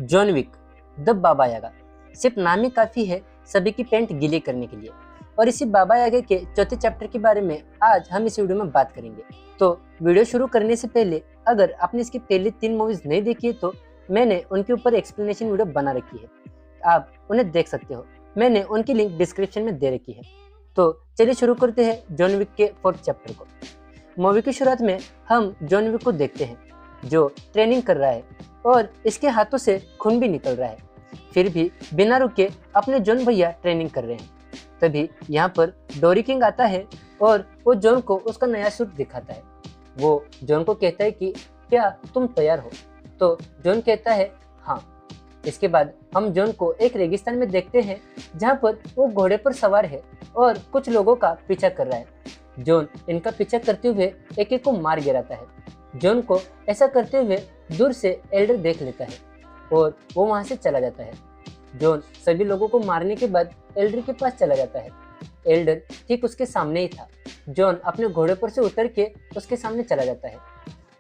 John Wick the बाबा यागा। सिर्फ नाम ही काफ़ी है सभी की पेंट गीली करने के लिए। और इसी बाबा यागा के चौथे चैप्टर के बारे में आज हम इस वीडियो में बात करेंगे। तो वीडियो शुरू करने से पहले अगर आपने इसकी पहली 3 मूवीज नहीं देखी है तो मैंने उनके ऊपर एक्सप्लेनेशन वीडियो बना रखी है, आप उन्हें देख सकते हो। मैंने उनकी लिंक डिस्क्रिप्शन में दे रखी है। तो चलिए शुरू करते हैं जॉन विक के 4th चैप्टर को। मूवी की शुरुआत में हम जॉन विक को देखते हैं जो ट्रेनिंग कर रहा है और इसके हाथों से खून भी निकल रहा है, फिर भी बिना रुके अपने जॉन भैया ट्रेनिंग कर रहे हैं। तभी यहाँ पर डोरी किंग आता है और वो जॉन को उसका नया सूट दिखाता है। वो जॉन को कहता है कि क्या तुम तैयार हो? तो जॉन कहता है हाँ। इसके बाद हम जॉन को एक रेगिस्तान में देखते हैं जहाँ पर वो घोड़े पर सवार है और कुछ लोगों का पीछा कर रहा है। जॉन इनका पीछा करते हुए एक एक को मार गिराता है। जॉन को ऐसा करते हुए दूर से एल्डर देख लेता है और वो वहां से चला जाता है। जॉन सभी लोगों को मारने के बाद एल्डर के पास चला जाता है। एल्डर ठीक उसके सामने ही था। जॉन अपने घोड़े पर से उतर के उसके सामने चला जाता है।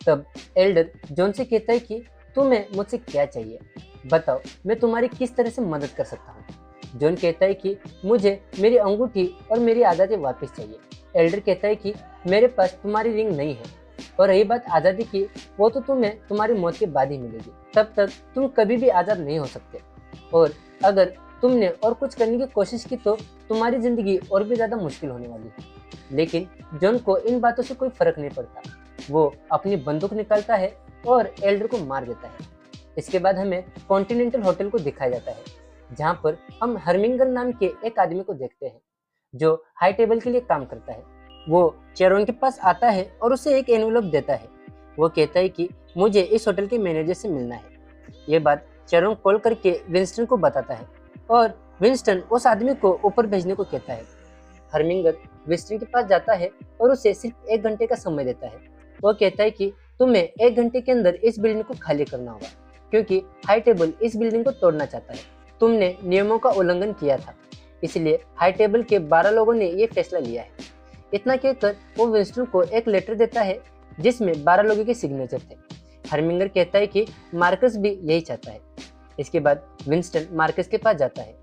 तब एल्डर जॉन से कहता है कि तुम्हें मुझसे क्या चाहिए, बताओ मैं तुम्हारी किस तरह से मदद कर सकता हूँ। जॉन कहता है कि मुझे मेरी अंगूठी और मेरी आज़ादी वापस चाहिए। एल्डर कहता है कि मेरे पास तुम्हारी रिंग नहीं है और रही बात आज़ादी की, वो तो तुम्हें तुम्हारी मौत के बाद ही मिलेगी। तब तक तुम कभी भी आज़ाद नहीं हो सकते और अगर तुमने और कुछ करने की कोशिश की तो तुम्हारी ज़िंदगी और भी ज़्यादा मुश्किल होने वाली है। लेकिन जॉन को इन बातों से कोई फर्क नहीं पड़ता। वो अपनी बंदूक निकालता है और एल्डर को मार देता है। इसके बाद हमें कॉन्टिनेंटल होटल को दिखाया जाता है जहाँ पर हम हर्मिंगर नाम के एक आदमी को देखते हैं जो हाई टेबल के लिए काम करता है। वो चेरोन के पास आता है और उसे एक एनवलप देता है। वो कहता है कि मुझे इस होटल के मैनेजर से मिलना है। ये बात चेरोन कॉल करके विंस्टन को बताता है और विंस्टन उस आदमी को ऊपर भेजने को कहता है। हर्मिंगर विंस्टन के पास जाता है और उसे सिर्फ 1 घंटे का समय देता है। वो कहता है कि तुम्हें 1 घंटे के अंदर इस बिल्डिंग को खाली करना होगा क्योंकि हाई टेबल इस बिल्डिंग को तोड़ना चाहता है। तुमने नियमों का उल्लंघन किया था, इसलिए हाई टेबल के 12 लोगों ने ये फैसला लिया है। इतना कहकर वो विंस्टन को एक लेटर देता है जिसमें 12 लोगों के सिग्नेचर थे। हर्मिंगर कहता है कि मार्कस भी यही चाहता है। इसके बाद विंस्टन मार्कस के पास जाता है।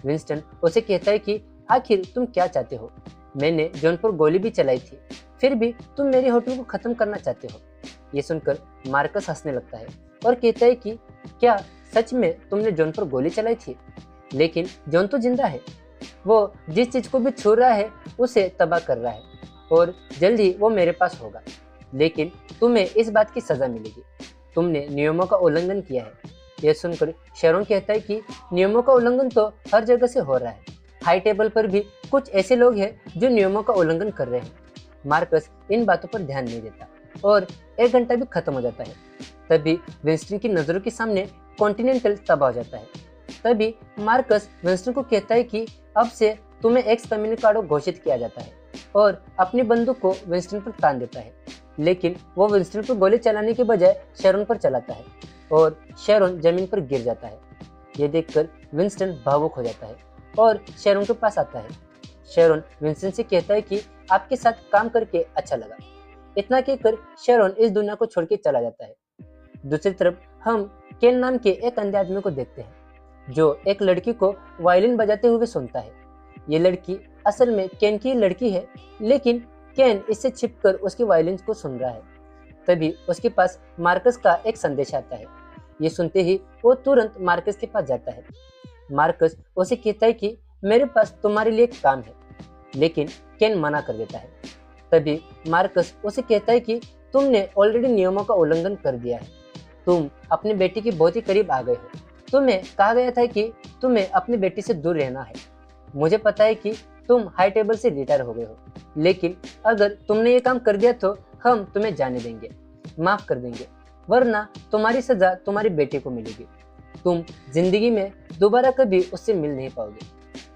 विंस्टन उसे कहता है कि आखिर तुम क्या चाहते हो? मैंने जॉन पर गोली भी चलाई थी, फिर भी तुम मेरे होटल को खत्म करना चाहते हो। ये सुनकर मार्कस हंसने लगता है और कहता है कि क्या सच में तुमने जॉन पर गोली चलाई थी? लेकिन जॉन तो जिंदा है। वो जिस चीज को भी छू रहा है उसे तबाह कर रहा है और जल्द ही वो मेरे पास होगा। लेकिन तुम्हें इस बात की सजा मिलेगी, तुमने नियमों का उल्लंघन किया है। यह सुनकर शेरोन कहता है कि नियमों का उल्लंघन तो हर जगह से हो रहा है। हाई टेबल पर भी कुछ ऐसे लोग हैं जो नियमों का उल्लंघन कर रहे हैं। मार्कस इन बातों पर ध्यान नहीं देता और 1 घंटा भी खत्म हो जाता है। तभी विंस्टन की नजरों के सामने कॉन्टिनेंटल तबाह हो जाता है। तभी मार्कस विंस्टन को कहता है कि अब से तुम्हें एक्स कम्युनिकाडो घोषित किया जाता है और अपनी बंदूक को विंस्टन पर तान देता है। लेकिन वो विंस्टन पर गोली चलाने के बजाय शेरोन पर चलाता है और शेरोन जमीन पर गिर जाता है। ये देखकर विंस्टन भावुक हो जाता है और शेरोन के पास आता है। शेरोन विंस्टन से कहता है कि आपके साथ काम करके अच्छा लगा। इतना कहकर शेरोन इस दुनिया को छोड़ के चला जाता है। दूसरी तरफ हम केन नाम के एक अंधे आदमी को देखते हैं जो एक लड़की को वायलिन बजाते हुए सुनता है। ये लड़की असल में केन की लड़की है, लेकिन केन इससे छिपकर उसकी वायलिन को सुन रहा है। तभी उसके पास मार्कस का एक संदेश आता है। ये सुनते ही वो तुरंत मार्कस के पास जाता है। मार्कस उसे कहता है कि मेरे पास तुम्हारे लिए एक काम है, लेकिन केन मना कर देता है। तभी मार्कस उसे कहता है कि तुमने ऑलरेडी नियमों का उल्लंघन कर दिया है। तुम अपनी बेटी के बहुत ही करीब आ गए हो। तुम्हें कहा गया था कि तुम्हें अपनी बेटी से दूर रहना है। मुझे पता है कि तुम हाई टेबल से रिटायर हो गए हो, लेकिन अगर तुमने ये काम कर दिया तो हम तुम्हें जाने देंगे, माफ कर देंगे, वरना तुम्हारी सजा तुम्हारी बेटी को मिलेगी। तुम जिंदगी में दोबारा कभी उससे मिल नहीं पाओगे।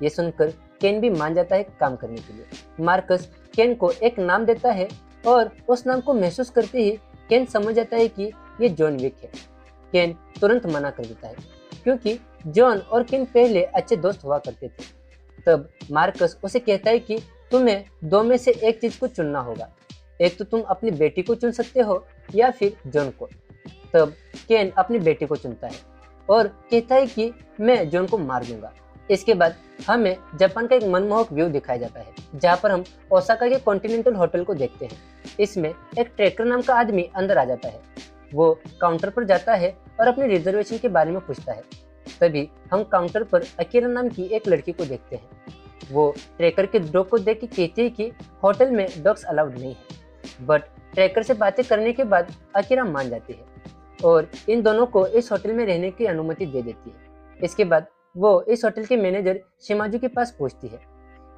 ये सुनकर केन भी मान जाता है काम करने के लिए। मार्कस केन को एक नाम देता है और उस नाम को महसूस करते ही केन समझ जाता है कि ये जॉन विक है। केन तुरंत मना कर देता है क्योंकि जॉन और केन पहले अच्छे दोस्त हुआ करते थे। तब मार्कस उसे कहता है कि तुम्हें 2 में से एक चीज को चुनना होगा। एक तो तुम अपनी बेटी को चुन सकते हो या फिर जॉन को। तब केन अपनी बेटी को चुनता है और कहता है कि मैं जॉन को मार दूंगा। इसके बाद हमें जापान का एक मनमोहक व्यू दिखाया जाता है, जहाँ पर हम ओसाका के कॉन्टिनेंटल होटल को देखते हैं। इसमें एक ट्रैकर नाम का आदमी अंदर आ जाता है। वो काउंटर पर जाता है और अपने रिजर्वेशन के बारे में पूछता है। तभी हम काउंटर पर अकीरा नाम की एक लड़की को देखते हैं। वो ट्रैकर के डॉग को देख के कहती है कि होटल में डॉग्स अलाउड नहीं है, बट ट्रैकर से बातें करने के बाद अकीरा मान जाती है और इन दोनों को इस होटल में रहने की अनुमति दे देती है। इसके बाद वो इस होटल के मैनेजर शिमाजू के पास पहुंचती है।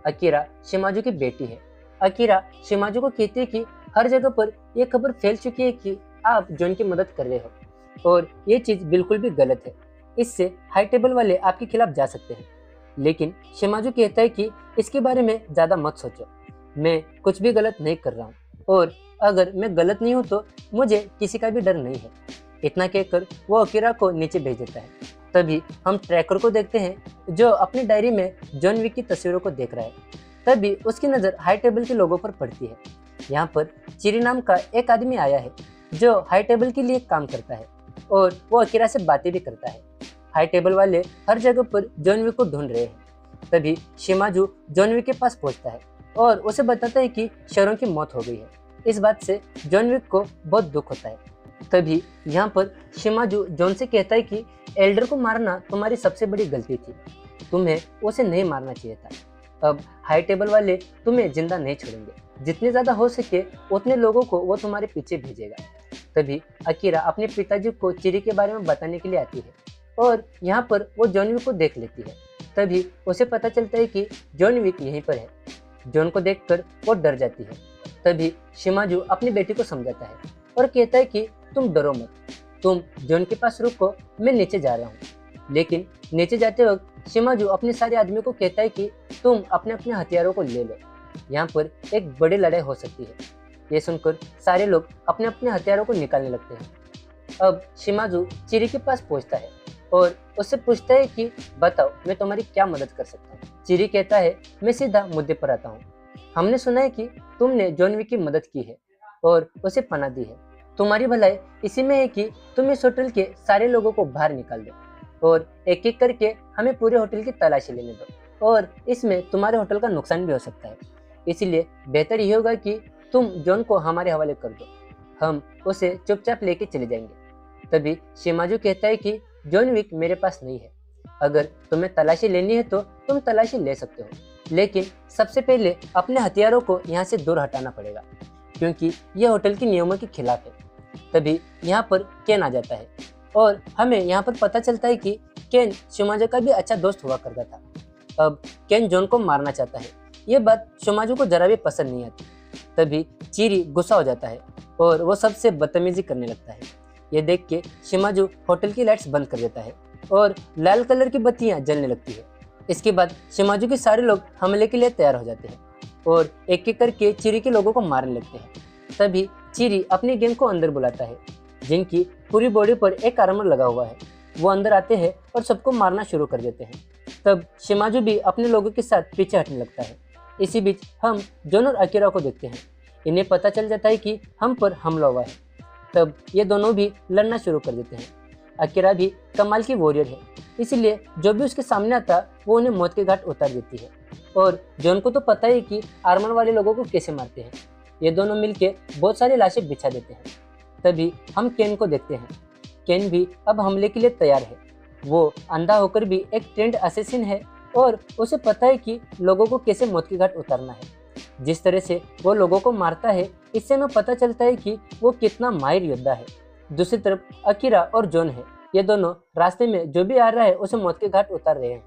अकीरा शिमाजू की बेटी है। अकीरा शिमाजू को कहती है कि हर जगह पर यह खबर फैल चुकी है कि आप जॉन की मदद कर रहे हो और ये चीज़ बिल्कुल भी गलत है। इससे हाई टेबल वाले आपके खिलाफ जा सकते हैं। लेकिन शिमाजू कहता है कि इसके बारे में ज़्यादा मत सोचो, मैं कुछ भी गलत नहीं कर रहा हूँ और अगर मैं गलत नहीं हूँ तो मुझे किसी का भी डर नहीं है। इतना कहकर वो अकीरा को नीचे भेज देता है। तभी हम ट्रैकर को देखते हैं जो अपनी डायरी में जॉन विक की तस्वीरों को देख रहा है। तभी उसकी नज़र हाई टेबल के लोगों पर पड़ती है। यहाँ पर चिरी नाम का एक आदमी आया है जो हाई टेबल के लिए काम करता है और वो अकीरा से बातें भी करता है। हाई टेबल वाले हर जगह पर जॉन विक को ढूंढ रहे हैं। तभी शिमाजू जॉन विक के पास पहुंचता है और उसे बताता है कि शरों की मौत हो गई है। इस बात से जॉन विक को बहुत दुख होता है। तभी यहाँ पर शिमाजू जॉन से कहता है कि एल्डर को मारना तुम्हारी सबसे बड़ी गलती थी, तुम्हें उसे नहीं मारना चाहिए था। अब हाई टेबल वाले तुम्हें जिंदा नहीं छोड़ेंगे, जितने ज़्यादा हो सके उतने लोगों को वो तुम्हारे पीछे भेजेगा। तभी अकीरा अपने पिताजी को चिरी के बारे में बताने के लिए आती है और यहाँ पर वो जॉन विक को देख लेती है। तभी उसे पता चलता है कि जॉन विक यहीं पर है। जॉन को देखकर वो डर जाती है। तभी शिमाजू अपनी बेटी को समझाता है और कहता है कि तुम डरो मत, तुम जॉन के पास रुको, मैं नीचे जा रहा हूँ। लेकिन नीचे जाते वक्त शिमाजू अपने सारे आदमियों को कहता है कि तुम अपने अपने हथियारों को ले लो, यहाँ पर एक बड़ी लड़ाई हो सकती है। ये सुनकर सारे लोग अपने अपने हथियारों को निकालने लगते हैं। अब शिमाजू चिरी के पास पहुँचता है और उससे पूछता है कि बताओ मैं तुम्हारी क्या मदद कर सकता हूँ। चिरी कहता है मैं सीधा मुद्दे पर आता हूँ। हमने सुना है कि तुमने जॉन विक की मदद की है और उसे पनाह दी है। तुम्हारी भलाई इसी में है कि तुम इस होटल के सारे लोगों को बाहर निकाल दो और एक एक करके हमें पूरे होटल की तलाशी लेने दो, और इसमें तुम्हारे होटल का नुकसान भी हो सकता है। इसीलिए बेहतर ये होगा कि तुम जॉन को हमारे हवाले कर दो, हम उसे चुपचाप लेके चले जाएंगे। तभी शिमाजू कहता है कि जॉन विक मेरे पास नहीं है, अगर तुम्हें तलाशी लेनी है तो तुम तलाशी ले सकते हो, लेकिन सबसे पहले अपने हथियारों को यहाँ से दूर हटाना पड़ेगा क्योंकि यह होटल के नियमों के खिलाफ है। तभी यहाँ पर केन आ जाता है और हमें यहाँ पर पता चलता है कि केन शिमाजू का भी अच्छा दोस्त हुआ करता था। अब केन जॉन को मारना चाहता है। ये बात शिमाजू को जरा भी पसंद नहीं आती। तभी चिरी गुस्सा हो जाता है और वो सबसे बदतमीजी करने लगता है। ये देख के शिमाजू होटल की लाइट्स बंद कर देता है और लाल कलर की बत्तियां जलने लगती है। इसके बाद शिमाजू के सारे लोग हमले के लिए तैयार हो जाते हैं और एक एक करके चिरी के लोगों को मारने लगते हैं। तभी चिरी अपनी गैंग को अंदर बुलाता है, जिनकी पूरी बॉडी पर एक आर्मर लगा हुआ है। वो अंदर आते हैं और सबको मारना शुरू कर देते हैं। तब शिमाजू भी अपने लोगों के साथ पीछे हटने लगता है। इसी बीच हम जॉन और अकीरा को देखते हैं। इन्हें पता चल जाता है कि हम पर हमला हुआ है। तब ये दोनों भी लड़ना शुरू कर देते हैं। अकीरा भी कमाल की वॉरियर है, इसीलिए जो भी उसके सामने आता वो उन्हें मौत के घाट उतार देती है। और जॉन को तो पता है कि आर्मर वाले लोगों को कैसे मारते हैं। ये दोनों मिलके बहुत सारी लाशें बिछा देते हैं। तभी हम केन को देखते हैं। केन भी अब हमले के लिए तैयार है। वो अंधा होकर भी एक ट्रेंड असेसिन है और उसे पता है कि लोगों को कैसे मौत के घाट उतारना है। जिस तरह से वो लोगों को मारता है, इससे हमें पता चलता है कि वो कितना माहिर योद्धा है। दूसरी तरफ अकीरा और जॉन है। ये दोनों रास्ते में जो भी आ रहा है उसे मौत के घाट उतार रहे हैं।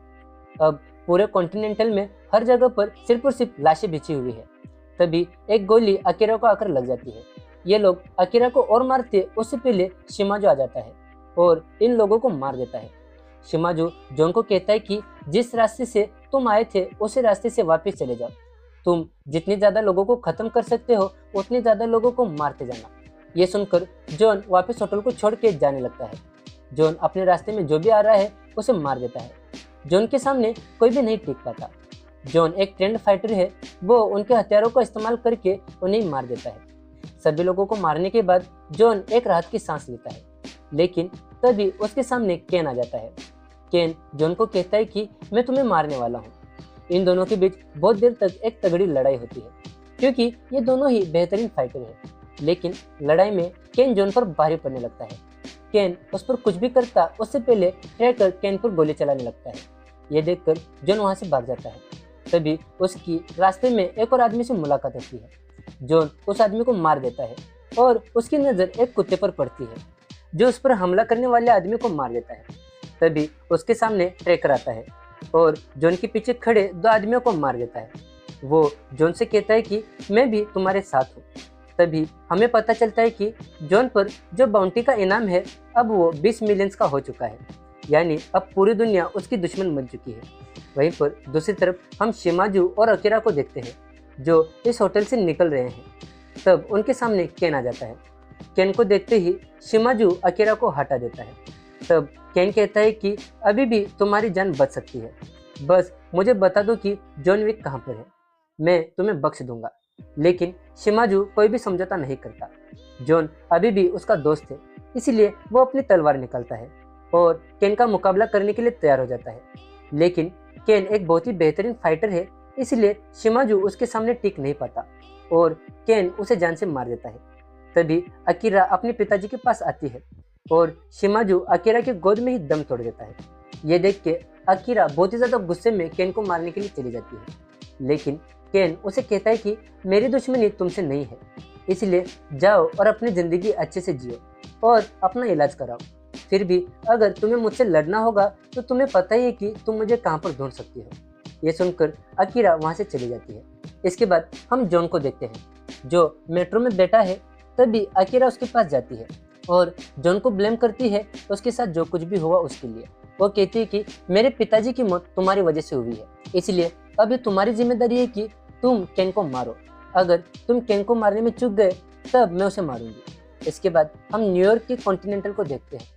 अब पूरे कॉन्टिनेंटल में हर जगह पर सिर्फ और सिर्फ लाशें बिछी हुई है। तभी एक गोली अकीरा को आकर लग जाती है। ये लोग अकीरा को और मारते उससे पहले शिमाजू आ जाता है और इन लोगों को मार देता है। शिमाजू जॉन को कहता है कि जिस रास्ते से तुम आए थे उसी रास्ते से वापस चले जाओ। तुम जितने ज़्यादा लोगों को ख़त्म कर सकते हो उतने ज़्यादा लोगों को मारते जाना। ये सुनकर जॉन वापस होटल को छोड़ के जाने लगता है। जॉन अपने रास्ते में जो भी आ रहा है उसे मार देता है। जॉन के सामने कोई भी नहीं टिक पाता। जॉन एक ट्रेंड फाइटर है, वो उनके हथियारों का इस्तेमाल करके उन्हें मार देता है। सभी लोगों को मारने के बाद जॉन एक राहत की सांस लेता है, लेकिन तभी उसके सामने केन आ जाता है। केन जॉन को कहता है कि मैं तुम्हें मारने वाला हूँ। इन दोनों के बीच बहुत देर तक एक तगड़ी लड़ाई होती है, क्योंकि ये दोनों ही बेहतरीन फाइटर हैं। लेकिन लड़ाई में केन जॉन पर भारी पड़ने लगता है। केन उस पर कुछ भी करता उससे पहले ट्रैकर केन पर गोली चलाने लगता है। ये देखकर जॉन वहां से भाग जाता है। तभी उसकी रास्ते में एक और आदमी से मुलाकात होती है। जॉन उस आदमी को मार देता है और उसकी नज़र एक कुत्ते पर पड़ती है, जो उस पर हमला करने वाले आदमी को मार देता है। तभी उसके सामने ट्रैकर आता है और जॉन के पीछे खड़े दो आदमियों को मार देता है। वो जॉन से कहता है कि मैं भी तुम्हारे साथ हूँ। तभी हमें पता चलता है कि जॉन पर जो बाउंटी का इनाम है अब वो 20 मिलियंस का हो चुका है, यानी अब पूरी दुनिया उसकी दुश्मन बन चुकी है। वहीं पर दूसरी तरफ हम शिमाजू और अकीरा को देखते हैं, जो इस होटल से निकल रहे हैं। तब उनके सामने केन आ जाता है। केन को देखते ही शिमाजू अकीरा को हटा देता है। तब केन कहता है कि अभी भी तुम्हारी जान बच सकती है, बस मुझे बता दो कि जॉन विक कहाँ पर है, मैं तुम्हें बख्श दूंगा। लेकिन शिमाजू कोई भी समझौता नहीं करता। जॉन अभी भी उसका दोस्त है, इसलिए वो अपनी तलवार निकालता है और केन का मुकाबला करने के लिए तैयार हो जाता है। लेकिन केन एक बहुत ही बेहतरीन फाइटर है, इसलिए शिमाजू उसके सामने टिक नहीं पाता और केन उसे जान से मार देता है। तभी अकीरा अपने पिताजी के पास आती है और शिमाजू अकीरा की गोद में ही दम तोड़ देता है। ये देख के अकीरा बहुत ही ज्यादा गुस्से में केन को मारने के लिए चली जाती है। लेकिन केन उसे कहता है कि मेरी दुश्मनी तुमसे नहीं है, इसलिए जाओ और अपनी जिंदगी अच्छे से जियो और अपना इलाज कराओ। फिर भी अगर तुम्हें मुझसे लड़ना होगा तो तुम्हें पता ही है कि तुम मुझे कहाँ पर ढूंढ सकती हो। ये सुनकर अकीरा वहाँ से चली जाती है। इसके बाद हम जॉन को देखते हैं, जो मेट्रो में बैठा है। तभी अकीरा उसके पास जाती है और जॉन को ब्लेम करती है उसके साथ जो कुछ भी हुआ उसके लिए। वो कहती है कि मेरे पिताजी की मौत तुम्हारी वजह से हुई है, इसलिए अभी तुम्हारी जिम्मेदारी है कि तुम केन को मारो। अगर तुम केन को मारने में चूक गए तब मैं उसे मारूंगी। इसके बाद हम न्यूयॉर्क के कॉन्टिनेंटल को देखते हैं।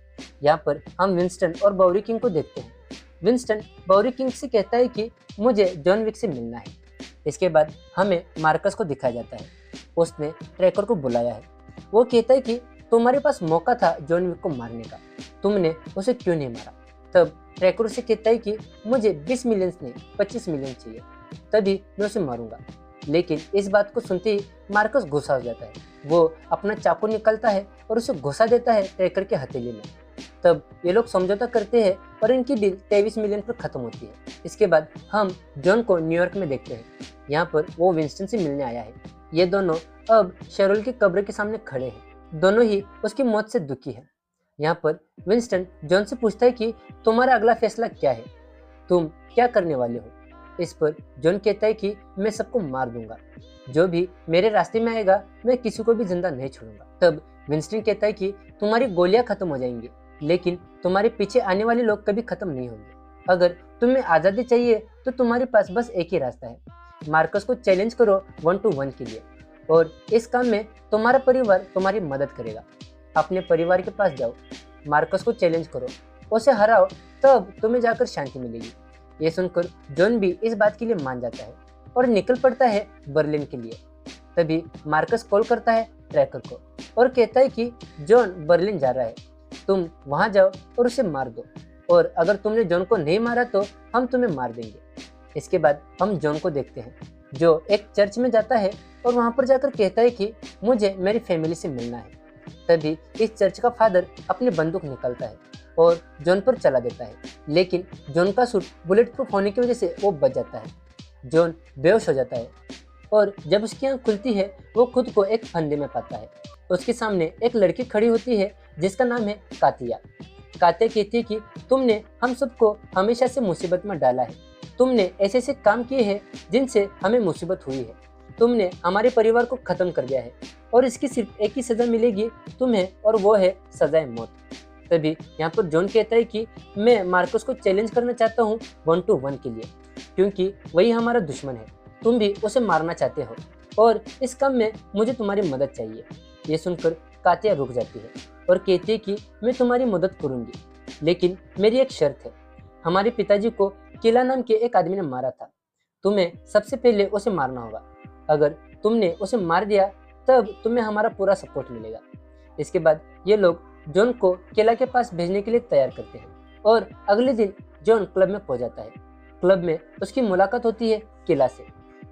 यहाँ पर हम विंस्टन और बाउरी किंग को देखते हैं। विंस्टन बाउरी किंग से कहता है कि मुझे जॉन विक से मिलना है। इसके बाद हमें मार्कस को दिखाया जाता है। उसने ट्रैकर को बुलाया है। वो कहता है कि तुम्हारे पास मौका था जॉन विक को मारने का, तुमने उसे क्यों नहीं मारा। तब ट्रैकर उसे कहता है कि मुझे 20 मिलियन नहीं 25 मिलियन चाहिए, तभी मैं उसे मारूंगा। लेकिन इस बात को सुनते ही मार्कस गुस्सा हो जाता है। वो अपना चाकू निकालता है और उसे घुसा देता है ट्रैकर के हथेली में। तब ये लोग समझौता करते हैं और इनकी डील 23 मिलियन पर खत्म होती है। इसके बाद हम जॉन को न्यूयॉर्क में देखते हैं। यहाँ पर वो विंस्टन से मिलने आया है। ये दोनों अब शेरोल की कब्र के सामने खड़े हैं। दोनों ही उसकी मौत से दुखी है। यहाँ पर विंस्टन जॉन से पूछता है कि तुम्हारा अगला फैसला क्या है, तुम क्या करने वाले हो। इस पर जॉन कहता है कि मैं सबको मार दूंगा, जो भी मेरे रास्ते में आएगा मैं किसी को भी जिंदा नहीं छोड़ूंगा। तब विंस्टन कहता है कि तुम्हारी गोलियां खत्म हो जाएंगी, लेकिन तुम्हारे पीछे आने वाले लोग कभी खत्म नहीं होंगे। अगर तुम्हें आज़ादी चाहिए तो तुम्हारे पास बस एक ही रास्ता है, मार्कस को चैलेंज करो 1 to 1 के लिए, और इस काम में तुम्हारा परिवार तुम्हारी मदद करेगा। अपने परिवार के पास जाओ, मार्कस को चैलेंज करो, उसे हराओ, तब तुम्हें जाकर शांति मिलेगी। ये सुनकर जॉन भी इस बात के लिए मान जाता है और निकल पड़ता है बर्लिन के लिए। तभी मार्कस कॉल करता है ट्रैकर को और कहता है कि जॉन बर्लिन जा रहा है, तुम वहां जाओ और उसे मार दो, और अगर तुमने जॉन को नहीं मारा तो हम तुम्हें मार देंगे। इसके बाद हम जॉन को देखते हैं, जो एक चर्च में जाता है और वहां पर जाकर कहता है कि मुझे मेरी फैमिली से मिलना है। तभी इस चर्च का फादर अपनी बंदूक निकालता है और जॉन पर चला देता है, लेकिन जॉन का सूट बुलेट प्रूफ होने की वजह से वो बच जाता है। जॉन बेहोश हो जाता है और जब उसकी आंख खुलती है वो खुद को एक फंदे में पाता है। उसके सामने एक लड़की खड़ी होती है जिसका नाम है कातिया। कातिया कहती है कि तुमने हम सबको हमेशा से मुसीबत में डाला है, तुमने ऐसे ऐसे काम किए हैं जिनसे हमें मुसीबत हुई है, तुमने हमारे परिवार को खत्म कर दिया है और इसकी सिर्फ एक ही सजा मिलेगी तुम्हें, और वो है सजाए मौत। तभी यहाँ पर जॉन कहता है कि मैं मार्कस को चैलेंज करना चाहता हूँ 1 to 1 के लिए, क्योंकि वही हमारा दुश्मन है। तुम भी उसे मारना चाहते हो और इस काम में मुझे तुम्हारी मदद चाहिए। ये सुनकर कातिया रुक जाती है और कहती है कि मैं तुम्हारी मदद करूंगी, लेकिन मेरी एक शर्त है। हमारे पिताजी को किला नाम के एक आदमी ने मारा था, तुम्हें सबसे पहले उसे मारना होगा। अगर तुमने उसे मार दिया तब तुम्हें हमारा पूरा सपोर्ट मिलेगा। इसके बाद ये लोग जॉन को केला के पास भेजने के लिए तैयार करते हैं और अगले दिन जॉन क्लब में पहुंच जाता है। क्लब में उसकी मुलाकात होती है केला से,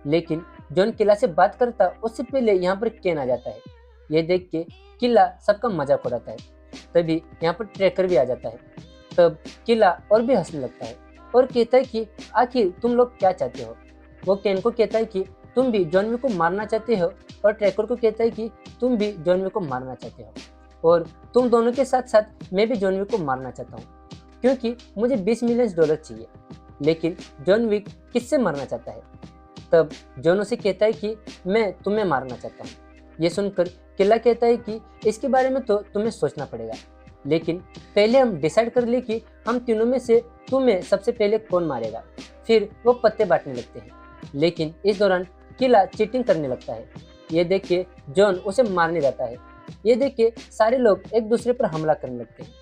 लेकिन जॉन केला से बात करता उससे पहले यहाँ पर केन आ जाता है। ये देख के केला सबका मजाक उड़ाता है। तभी यहाँ पर ट्रैकर भी आ जाता है। तब केला और भी हंसने लगता है और कहता है कि आखिर तुम लोग क्या चाहते हो। वो केन को कहता है कि तुम भी जॉन विक को मारना चाहते हो, और ट्रैकर को कहता है कि तुम भी जॉन विक को मारना चाहते हो, और तुम दोनों के साथ साथ मैं भी जॉन विक को मारना चाहता हूँ क्योंकि मुझे $20 मिलियन चाहिए। लेकिन जॉन विक किससे मरना चाहता है? तब जॉन उसे कहता है कि मैं तुम्हें मारना चाहता हूँ। ये सुनकर केला कहता है कि इसके बारे में तो तुम्हें सोचना पड़ेगा, लेकिन पहले हम डिसाइड कर ले कि हम तीनों में से तुम्हें सबसे पहले कौन मारेगा। फिर वो पत्ते बांटने लगते हैं, लेकिन इस दौरान केला चीटिंग करने लगता है। ये देख के जॉन उसे मारने जाता है। ये देख के सारे लोग एक दूसरे पर हमला करने लगते हैं।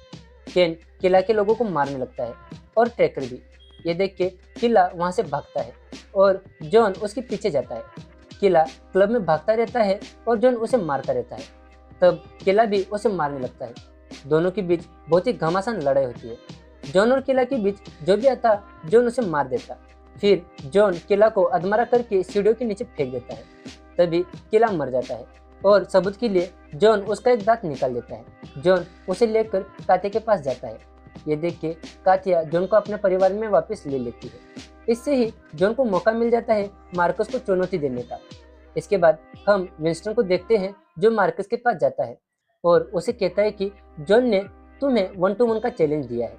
केन केला के लोगों को मारने लगता है और ट्रैकर भी। ये देख के केला वहाँ से भागता है और जॉन उसके पीछे जाता है। केला क्लब में भागता रहता है और जॉन उसे मारता रहता है। तब केला भी उसे मारने लगता है। दोनों के बीच बहुत ही घमासान लड़ाई होती है। जॉन और केला के बीच जो भी आता जॉन उसे मार देता। फिर जॉन केला को अधमरा करके सीढ़ियों के नीचे फेंक देता है। तभी केला मर जाता है और सबूत के लिए जॉन उसका एक दांत निकाल देता है। जॉन उसे लेकर कातिया के पास जाता है। ये देख के कातिया जॉन को अपने परिवार में वापस ले लेती है। इससे ही जॉन को मौका मिल जाता है मार्कस को चुनौती देने का। इसके बाद हम विंस्टन को देखते हैं जो मार्कस के पास जाता है और उसे कहता है कि जॉन ने तुम्हें 1-to-1 का चैलेंज दिया है।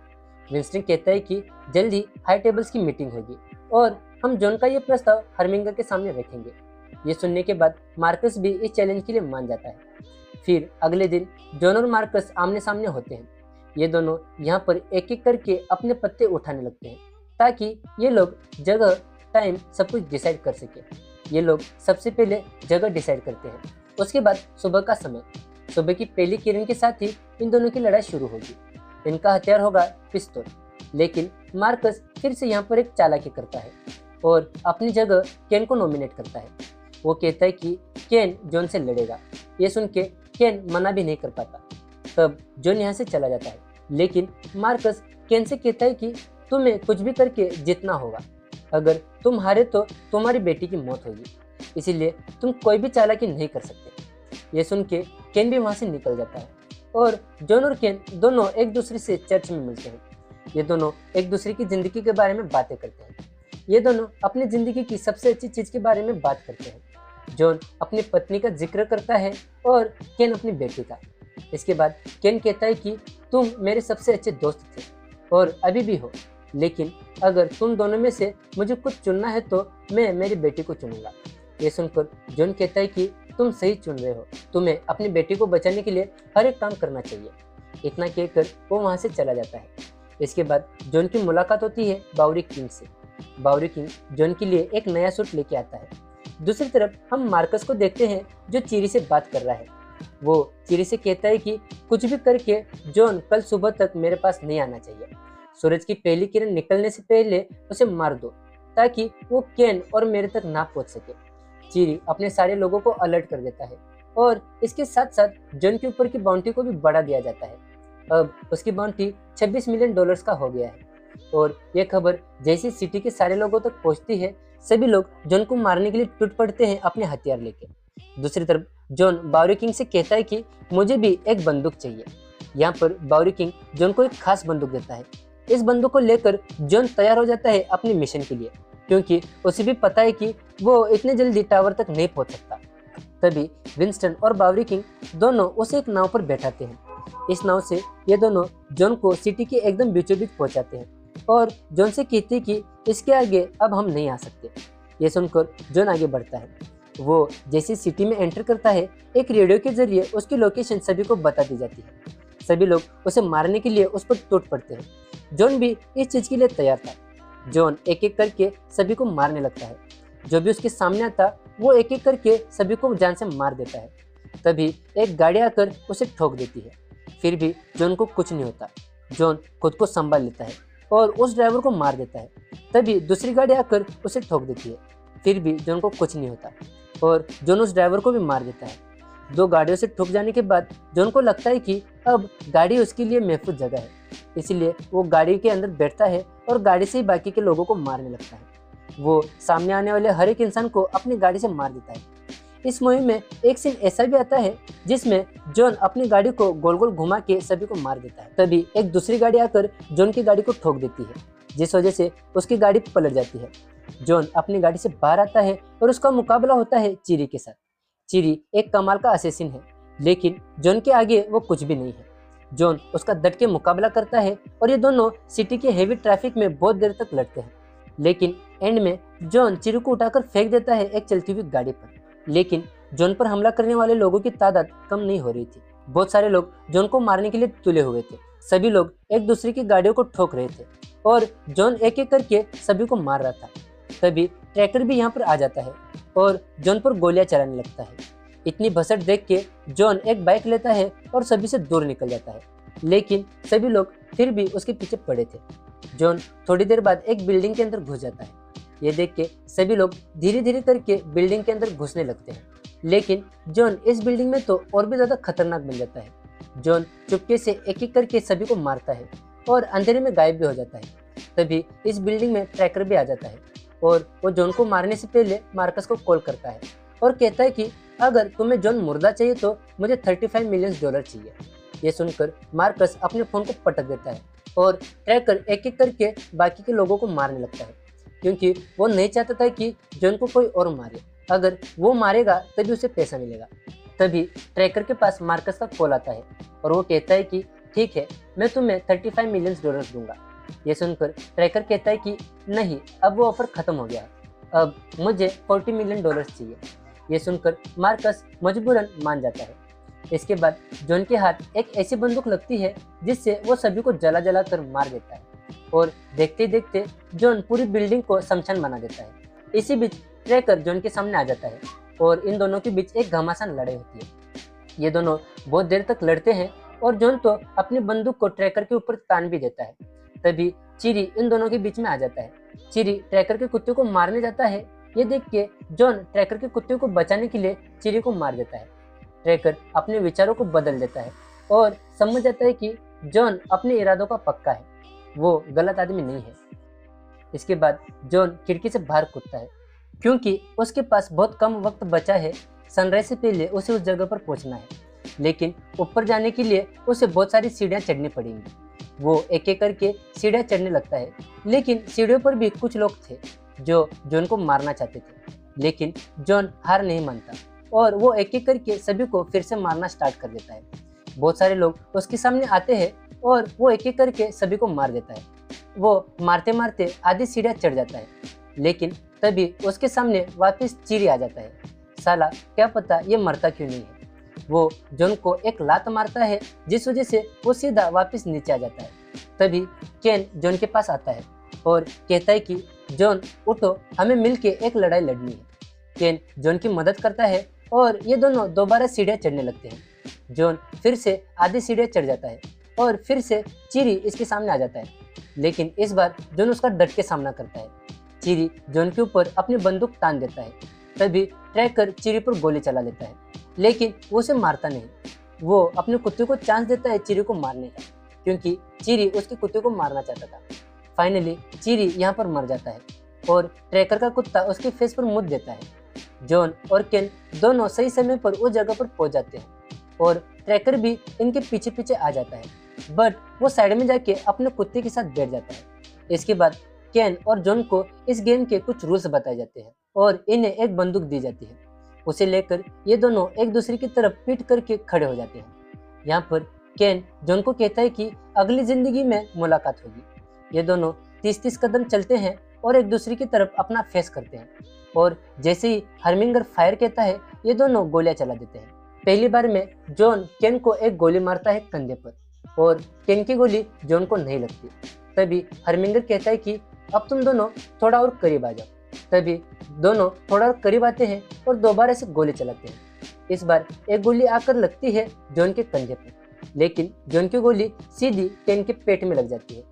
विंस्टन कहता है कि जल्दी हाई टेबल्स की मीटिंग होगी और हम जॉन का ये प्रस्ताव हर्मिंगर के सामने रखेंगे। ये सुनने के बाद मार्कस भी इस चैलेंज के लिए मान जाता है। फिर अगले दिन जॉन और मार्कस आमने सामने होते हैं। ये दोनों यहाँ पर एक एक करके अपने पत्ते उठाने लगते हैं ताकि ये लोग जगह टाइम सब कुछ डिसाइड कर सके। ये लोग सबसे पहले जगह डिसाइड करते हैं। उसके बाद सुबह का समय, सुबह की पहली किरण के साथ ही इन दोनों की लड़ाई शुरू होगी। इनका हथियार होगा पिस्तौल, लेकिन मार्कस फिर से यहाँ पर एक चालाकी करता है और अपनी जगह केन को नॉमिनेट करता है। वो कहता है कि केन जॉन से लड़ेगा। ये सुन के केन मना भी नहीं कर पाता। तब जॉन यहाँ से चला जाता है, लेकिन मार्कस केन से कहता है कि तुम्हें कुछ भी करके जीतना होगा। अगर तुम हारे तो तुम्हारी बेटी की मौत होगी, इसीलिए तुम कोई भी चालाकी नहीं कर सकते। ये सुन के केन भी वहाँ से निकल जाता है और जॉन और केन दोनों एक दूसरे से चर्च में मिलते हैं। ये दोनों एक दूसरे की जिंदगी के बारे में बातें करते हैं। ये दोनों अपनी जिंदगी की सबसे अच्छी चीज के बारे में बात करते हैं। जॉन अपनी पत्नी का जिक्र करता है और केन अपनी बेटी का। इसके बाद केन कहता है कि तुम मेरे सबसे अच्छे दोस्त थे और अभी भी हो, लेकिन अगर तुम दोनों में से मुझे कुछ चुनना है तो मैं मेरी बेटी को चुनूंगा। ये सुनकर जॉन कहता है कि तुम सही चुन रहे हो, तुम्हें अपनी बेटी को बचाने के लिए हर एक काम करना चाहिए। इतना कहकर वो वहाँ से चला जाता है। इसके बाद जॉन की मुलाकात होती है बावरी किंग से। बावरी किंग जॉन के लिए एक नया सूट लेके आता है। दूसरी तरफ हम मार्कस को देखते हैं जो चिरी से बात कर रहा है। वो चिरी से कहता है कि कुछ भी करके जॉन कल सुबह तक मेरे पास नहीं आना चाहिए। सूरज की पहली किरण निकलने से पहले उसे मार दो ताकि वो केन और मेरे तक ना पहुंच सके। चिरी अपने सारे लोगों को अलर्ट कर देता है और इसके साथ साथ जॉन के ऊपर की बाउंटी को भी बढ़ा दिया जाता है। अब उसकी बाउंटी $26 मिलियन का हो गया है। और यह खबर जैसी सिटी के सारे लोगों तक पहुंचती है, सभी लोग जॉन को मारने के लिए टूट पड़ते हैं अपने हथियार लेके। दूसरी तरफ जॉन बावरी किंग से कहता है कि मुझे भी एक बंदूक चाहिए। यहाँ पर बावरी किंग जॉन को एक खास बंदूक देता है। इस बंदूक को लेकर जॉन तैयार हो जाता है अपने मिशन के लिए, क्योंकि उसे भी पता है कि वो इतने जल्दी टावर तक नहीं पहुंच सकता। तभी विंस्टन और बावरी किंग दोनों उसे एक नाव पर बैठाते हैं। इस नाव से ये दोनों जॉन को सिटी के एकदम बीचों बीच पहुंचाते हैं और जॉन से कहते हैं कि इसके आगे अब हम नहीं आ सकते। ये सुनकर जॉन आगे बढ़ता है। वो जैसे सिटी में एंटर करता है, एक रेडियो के जरिए उसकी लोकेशन सभी को बता दी जाती है। सभी लोग उसे मारने के लिए उस पर टूट पड़ते हैं। जॉन भी इस चीज के लिए तैयार था। जॉन एक एक करके सभी को मारने लगता है। जो भी उसके सामने आता वो एक एक करके सभी को जान से मार देता है। तभी एक गाड़ी आकर उसे ठोक देती है। फिर भी जॉन को कुछ नहीं होता। जॉन खुद को संभाल लेता है और उस ड्राइवर को मार देता है। तभी दूसरी गाड़ी आकर उसे ठोक देती है। फिर भी जॉन को कुछ नहीं होता और जॉन उस ड्राइवर को भी मार देता है। दो गाड़ियों से ठुक जाने के बाद जॉन को लगता है कि अब गाड़ी उसके लिए महफूज जगह है, इसलिए वो गाड़ी के अंदर बैठता है और गाड़ी से ही बाकी के लोगों को मारने लगता है। वो सामने आने वाले हर एक इंसान को अपनी गाड़ी से मार देता है। इस मुहिम में एक सीन ऐसा भी आता है जिसमें जॉन अपनी गाड़ी को गोल गोल घुमा के सभी को मार देता है। तभी एक दूसरी गाड़ी आकर जॉन की गाड़ी को ठोक देती है, जिस वजह से उसकी गाड़ी पलट जाती है। जॉन अपनी गाड़ी से बाहर आता है और उसका मुकाबला होता है चिरी के साथ। चिरी एक कमाल का असेसिन है, लेकिन जॉन के आगे वो कुछ भी नहीं है। जॉन उसका डट के मुकाबला करता है और ये दोनों सिटी के हेवी ट्रैफिक में बहुत देर तक लड़ते हैं, लेकिन एंड में जॉन चिरी को उठाकर फेंक देता है एक चलती हुई गाड़ी पर। लेकिन जॉन पर हमला करने वाले लोगों की तादाद कम नहीं हो रही थी। बहुत सारे लोग जॉन को मारने के लिए तुले हुए थे। सभी लोग एक दूसरे की गाड़ियों को ठोक रहे थे और जॉन एक एक करके सभी को मार रहा था। तभी ट्रैकर भी यहाँ पर आ जाता है और जॉन पर गोलियां चलाने लगता है। इतनी भसड़ देख के जॉन एक बाइक लेता है और सभी से दूर निकल जाता है, लेकिन सभी लोग फिर भी उसके पीछे पड़े थे। जॉन थोड़ी देर बाद एक बिल्डिंग के अंदर घुस जाता है। ये देख के सभी लोग धीरे धीरे करके बिल्डिंग के अंदर घुसने लगते हैं, लेकिन जॉन इस बिल्डिंग में तो और भी ज्यादा खतरनाक बन जाता है। जॉन चुपके से एक एक करके सभी को मारता है और अंधेरे में गायब भी हो जाता है। तभी इस बिल्डिंग में ट्रैकर भी आ जाता है और वो जॉन को मारने से पहले मार्कस को कॉल करता है और कहता है कि अगर तुम्हें जॉन मुर्दा चाहिए तो मुझे $35 मिलियन चाहिए। ये सुनकर मार्कस अपने फोन को पटक देता है और ट्रैकर एक एक करके बाकी के लोगों को मारने लगता है, क्योंकि वो नहीं चाहता था कि जॉन को कोई और मारे। अगर वो मारेगा तभी उसे पैसा मिलेगा। तभी ट्रैकर के पास मार्कस का कॉल आता है और वो कहता है कि ठीक है, मैं तुम्हें $35 मिलियन दूंगा। ये सुनकर ट्रैकर कहता है कि नहीं, अब वो ऑफर खत्म हो गया, अब मुझे $40 मिलियन चाहिए। ये सुनकर मार्कस मजबूरन मान जाता है। इसके बाद जॉन के हाथ एक ऐसी बंदूक लगती है जिससे वो सभी को जला जला कर मार देता है और देखते ही देखते जॉन पूरी बिल्डिंग को शमशान बना देता है। इसी बीच ट्रैकर जॉन के सामने आ जाता है और इन दोनों के बीच एक घमासान लड़ाई होती है। ये दोनों बहुत देर तक लड़ते हैं और जॉन तो अपनी बंदूक को ट्रैकर के ऊपर तान भी देता है। तभी चिरी इन दोनों के बीच में आ जाता है। चिरी ट्रैकर के कुत्ते को मारने जाता है। ये देख के जॉन ट्रैकर के कुत्ते को बचाने के लिए चिरी को मार देता है। ट्रैकर अपने विचारों को बदल देता है और समझ जाता है कि जॉन अपने इरादों का पक्का है, वो गलत आदमी नहीं है। इसके बाद जॉन खिड़की से बाहर कूदता है, क्योंकि उसके पास बहुत कम वक्त बचा है। सनराइज से पहले उसे उस जगह पर पहुंचना है, लेकिन ऊपर जाने के लिए उसे बहुत सारी सीढ़ियां चढ़नी पड़ेंगी। वो एक एक करके सीढ़ियां चढ़ने लगता है, लेकिन सीढ़ियों पर भी कुछ लोग थे जो जॉन को मारना चाहते थे। लेकिन जॉन हार नहीं मानता और वो एक एक करके सभी को फिर से मारना स्टार्ट कर देता है। बहुत सारे लोग उसके सामने आते हैं और वो एक एक करके सभी को मार देता है। वो मारते मारते आधी सीढ़ियां चढ़ जाता है, लेकिन तभी उसके सामने वापस चिरी आ जाता है। साला क्या पता ये मरता क्यों नहीं है। वो जॉन को एक लात मारता है, जिस वजह से वो सीधा वापस नीचे आ जाता है। तभी केन जॉन के पास आता है और कहता है कि जॉन उठो, हमें मिलके एक लड़ाई लड़नी है। केन जॉन की मदद करता है और ये दोनों दोबारा सीढ़ियां चढ़ने लगते हैं। जॉन फिर से आधी सीढ़ियां चढ़ जाता है और फिर से चिरी इसके सामने आ जाता है, लेकिन इस बार जॉन उसका डट के सामना करता है। चिरी जॉन के ऊपर अपनी बंदूक तान देता है। तभी ट्रैकर चिरी पर गोली चला लेता है, लेकिन वो उसे मारता नहीं। वो अपने कुत्ते को चांस देता है चिरी को मारने का, क्योंकि चिरी उसके कुत्ते को मारना चाहता था। फाइनली चिरी यहाँ पर मर जाता है और ट्रैकर का कुत्ता उसके फेस पर मुद्द देता है। जॉन और केन दोनों सही समय पर उस जगह पर पहुंच जाते हैं और ट्रैकर भी इनके पीछे पीछे आ जाता है, बट वो साइड में जाके अपने कुत्ते के साथ बैठ जाता है। इसके बाद केन और जॉन को इस गेम के कुछ रूल्स बताए जाते हैं और इन्हें एक बंदूक दी जाती है। उसे लेकर ये दोनों एक दूसरे की तरफ पीट करके खड़े हो जाते हैं। यहाँ पर केन जॉन को कहता है कि अगली जिंदगी में मुलाकात होगी। ये दोनों 30-30 कदम चलते हैं और एक दूसरे की तरफ अपना फेस करते हैं और जैसे ही हर्मिंगर फायर कहता है, ये दोनों गोलियां चला देते हैं। पहली बार में जॉन केन को एक गोली मारता है कंधे पर और केन की गोली जॉन को नहीं लगती। तभी हर्मिंगर कहता है कि अब तुम दोनों थोड़ा और करीब आ जाओ। तभी दोनों थोड़ा और करीब आते हैं और दोबारा से गोली चलाते हैं। इस बार एक गोली आकर लगती है जॉन के कंधे पर, लेकिन जॉन की गोली सीधी केन के पेट में लग जाती है।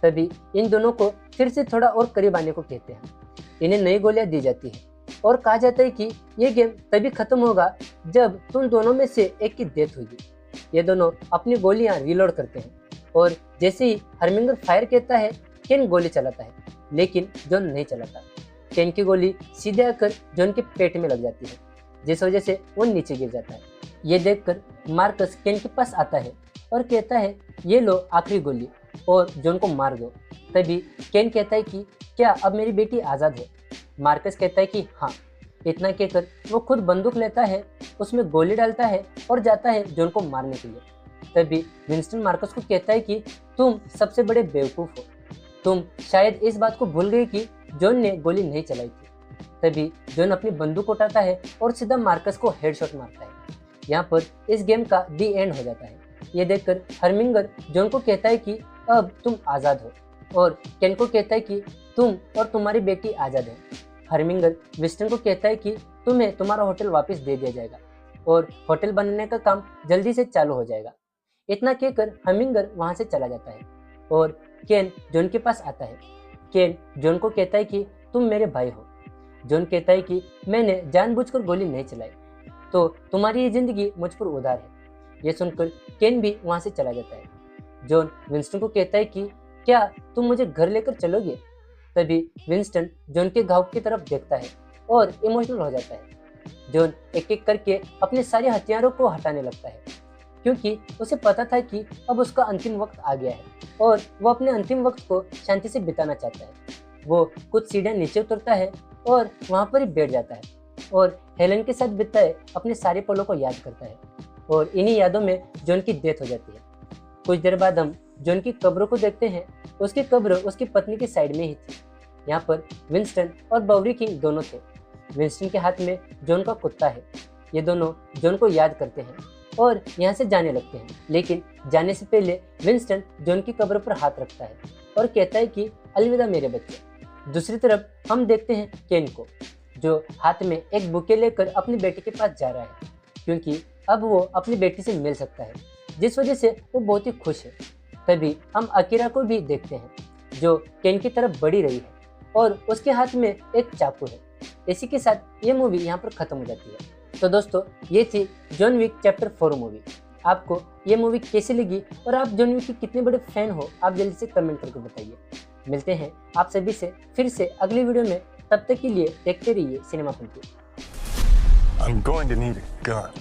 तभी इन दोनों को फिर से थोड़ा और करीब आने को कहते हैं। इन्हें नई गोलियां दी जाती है और कहा जाता है कि ये गेम तभी खत्म होगा जब तुम दोनों में से एक की डेथ होगी। ये दोनों अपनी गोलियां रिलोड करते हैं और जैसे ही हरमिंगर फायर कहता है, केन गोली चलाता है, लेकिन जॉन नहीं चलाता। केन की गोली सीधे आकर जॉन के पेट में लग जाती है, जिस वजह से वो नीचे गिर जाता है। ये देखकर मार्कस केन के पास आता है और कहता है, ये लो आखिरी गोली और जॉन को मार दो। तभी केन कहता है कि क्या अब मेरी बेटी आज़ाद है? मार्कस कहता है कि हाँ। इतना कहकर वो खुद बंदूक लेता है, उसमें गोली डालता है और जाता है जॉन को मारने के लिए। तभी विंस्टन मार्कस को कहता है कि तुम सबसे बड़े बेवकूफ़ हो, तुम शायद इस बात को भूल गए कि जॉन ने गोली नहीं चलाई थी। तभी जॉन अपनी बंदूक उठाता है और सीधा मार्कस को हेडशॉट मारता है। यहाँ पर इस गेम का दी एंड हो जाता है। ये देखकर हरमिंगर जॉन को कहता है कि अब तुम आज़ाद हो, और केन को कहता है कि तुम और तुम्हारी बेटी आज़ाद है। हरमिंगर विस्टन को कहता है कि तुम्हें तुम्हारा होटल वापस दे दिया जाएगा और होटल बनने का काम जल्दी से चालू हो जाएगा। इतना कहकर हरमिंगर वहाँ से चला जाता है और केन जॉन के पास आता है। केन जॉन को कहता है कि तुम मेरे भाई हो। जॉन कहता है कि मैंने जानबूझकर गोली नहीं चलाई, तो तुम्हारी ये जिंदगी मुझ पर उधार है। ये सुनकर केन भी वहाँ से चला जाता है। जॉन विंस्टन को कहता है कि क्या तुम मुझे घर लेकर चलोगे? तभी विंस्टन जॉन के घाव की तरफ देखता है और इमोशनल हो जाता है। जॉन एक एक करके अपने सारे हथियारों को हटाने लगता है, क्योंकि उसे पता था कि अब उसका अंतिम वक्त आ गया है और वो अपने अंतिम वक्त को शांति से बिताना चाहता है। वो कुछ सीढ़ियाँ नीचे उतरता है और वहाँ पर ही बैठ जाता है और हेलन के साथ बिताए अपने सारे पलों को याद करता है, और इन्हीं यादों में जॉन की डेथ हो जाती है। कुछ देर बाद हम जॉन की कब्र को देखते हैं। उसकी कब्र उसकी पत्नी के साइड में ही थी। यहाँ पर विंस्टन और बॉबी किंग दोनों थे। विंस्टन के हाथ में जॉन का कुत्ता है। ये दोनों जॉन को याद करते हैं और यहाँ से जाने लगते हैं, लेकिन जाने से पहले विंस्टन जॉन की कब्र पर हाथ रखता है और कहता है कि अलविदा मेरे बच्चे। दूसरी तरफ हम देखते हैं केन को, जो हाथ में एक बुके लेकर अपनी बेटी के पास जा रहा है, क्योंकि अब वो अपनी बेटी से मिल सकता है, जिस वजह से वो बहुत ही खुश है। तभी हम अकीरा को भी देखते हैं, जो केन की तरफ बढ़ी रही है और उसके हाथ में एक चाकू है। इसी के साथ ये मूवी यहाँ पर खत्म हो जाती है। तो दोस्तों, ये थी जॉन विक चैप्टर 4 मूवी। आपको ये मूवी कैसी लगी और आप जॉन विक के कितने बड़े फैन हो, आप जल्दी से कमेंट करके बताइए। मिलते हैं आप सभी से फिर से अगली वीडियो में। तब तक के लिए देखते रहिए cinema Panthi. I'm going to need a gun.